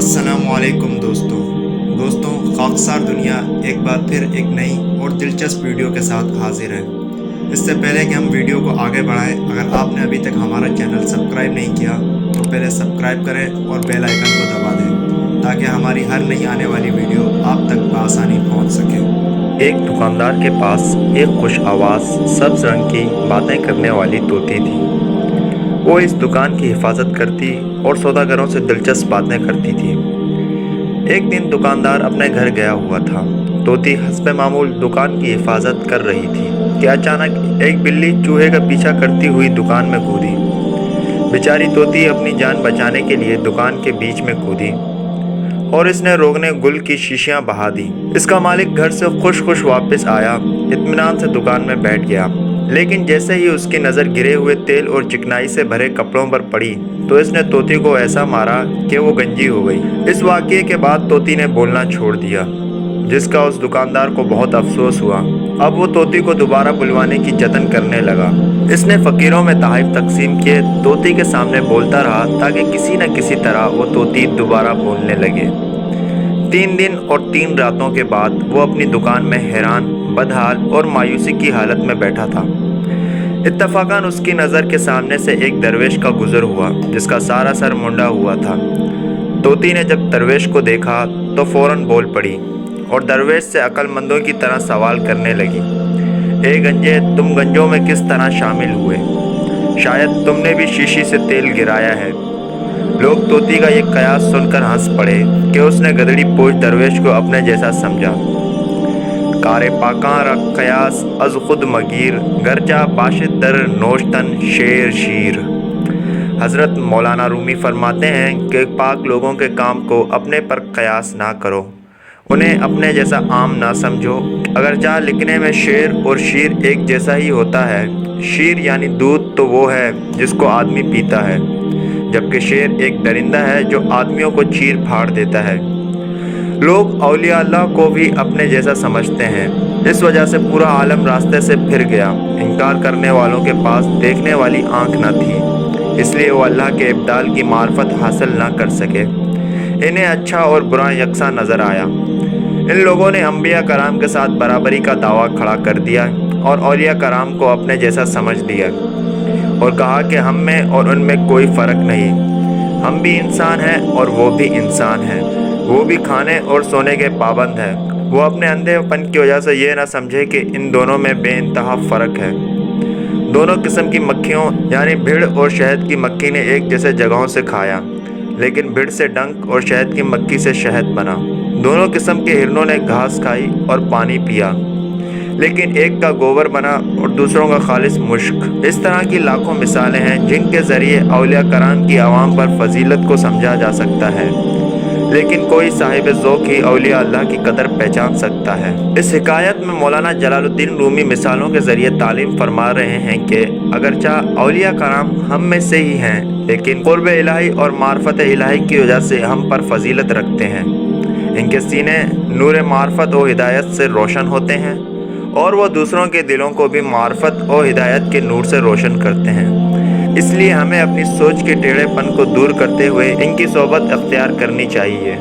अस्सलामुअलैकुम दोस्तों खाकसार दुनिया एक बार फिर एक नई और दिलचस्प वीडियो के साथ हाजिर है। इससे पहले कि हम वीडियो को आगे बढ़ाएं, अगर आपने अभी तक हमारा चैनल सब्सक्राइब नहीं किया तो पहले सब्सक्राइब करें और बेल आइकन को दबा दें ताकि हमारी हर नई आने वाली वीडियो आप तक बआसानी पहुंच सके। एक दुकानदार के पास एक खुश आवाज़ सब्ज रंग की बातें करने वाली तोती थी। वो इस दुकान की हिफाजत करती और सौदागरों से दिलचस्प बातें करती थी। एक दिन दुकानदार अपने घर गया हुआ था। तोती हस्बे मामूल दुकान की हिफाजत कर रही थी कि अचानक एक बिल्ली चूहे का पीछा करती हुई दुकान में कूदी। बेचारी तोती अपनी जान बचाने के लिए दुकान के बीच में कूदी और इसने रोकने गुल की शीशियां बहा दी। इसका मालिक घर से खुश वापस आया, इत्मीनान से दुकान में बैठ गया। लेकिन जैसे ही उसकी नज़र गिरे हुए तेल और चिकनाई से भरे कपड़ों पर पड़ी तो इसने तोती को ऐसा मारा कि वो गंजी हो गई। इस वाक़ये के बाद तोती ने बोलना छोड़ दिया, जिसका उस दुकानदार को बहुत अफसोस हुआ। अब वो तोती को दोबारा बुलवाने की जतन करने लगा। इसने फ़कीरों में तोहफ़े तकसीम किए, तोती के सामने बोलता रहा ताकि किसी न किसी तरह वो तोती दोबारा बोलने लगे। 3 दिन और 3 रातों के बाद वो अपनी दुकान में हैरान, बदहाल और मायूसी की हालत में बैठा था। इत्तफ़ाक़न उसकी नज़र के सामने से एक दरवेश का गुज़र हुआ जिसका सारा सर मुंडा हुआ था। तोती ने जब दरवेश को देखा तो फ़ौरन बोल पड़ी और दरवेश से अक्लमंदों की तरह सवाल करने लगी, ए गंजे, तुम गंजों में किस तरह शामिल हुए? शायद तुमने भी शीशी से तेल गिराया है। लोग तोती का ये कयास सुनकर हंस पड़े कि उसने गदड़ी पोश दरवेश को अपने जैसा समझा। कारे पाकां रख कयास अज खुद मगीर, गरजा बाशिद दर नोश्तन शेर शीर। हज़रत मौलाना रूमी फरमाते हैं कि पाक लोगों के काम को अपने पर कयास ना करो, उन्हें अपने जैसा आम ना समझो। अगरचा लिखने में शेर और शीर एक जैसा ही होता है। शीर यानी दूध तो वो है जिसको आदमी पीता है, जबकि शेर एक दरिंदा है जो आदमियों को चीर फाड़ देता है। लोग औलिया अल्लाह को भी अपने जैसा समझते हैं। इस वजह से पूरा आलम रास्ते से फिर गया। इनकार करने वालों के पास देखने वाली आँख न थी, इसलिए वो अल्लाह के इब्दाल की मार्फत हासिल ना कर सके। इन्हें अच्छा और बुरा यकसा नज़र आया। इन लोगों ने अंबिया कराम के साथ बराबरी का दावा खड़ा कर दिया और औलिया कराम को अपने जैसा समझ लिया और कहा कि हम में और उनमें कोई फ़र्क नहीं, हम भी इंसान हैं और वो भी इंसान हैं। वो भी खाने और सोने के पाबंद हैं। वो अपने अंधेपन की वजह से ये ना समझे कि इन दोनों में बेइंतहा फ़र्क है। दोनों किस्म की मक्खियों यानी भीड़ और शहद की मक्खी ने एक जैसे जगहों से खाया, लेकिन भीड़ से डंक और शहद की मक्खी से शहद बना। दोनों किस्म के हिरनों ने घास खाई और पानी पिया, लेकिन एक का गोबर बना और दूसरों का खालिस मुश्क। इस तरह की लाखों मिसालें हैं जिनके ज़रिए औलिया कराम की आवाम पर फजीलत को समझा जा सकता है, लेकिन कोई साहिब ज़ौक़ ही औलिया अल्लाह की कदर पहचान सकता है। इस हिकायत में मौलाना जलालुद्दीन रूमी मिसालों के ज़रिए तालीम फरमा रहे हैं कि अगरचा औलिया कराम हम में से ही हैं, लेकिन क़ुर्ब इलाही और मार्फत इलाही की वजह से हम पर फजीलत रखते हैं। इनके सीने नूर मार्फत और हिदायत से रोशन होते हैं और वो दूसरों के दिलों को भी मार्फत और हिदायत के नूर से रोशन करते हैं। इसलिए हमें अपनी सोच के टेढ़ेपन को दूर करते हुए इनकी सोबत अख्तियार करनी चाहिए।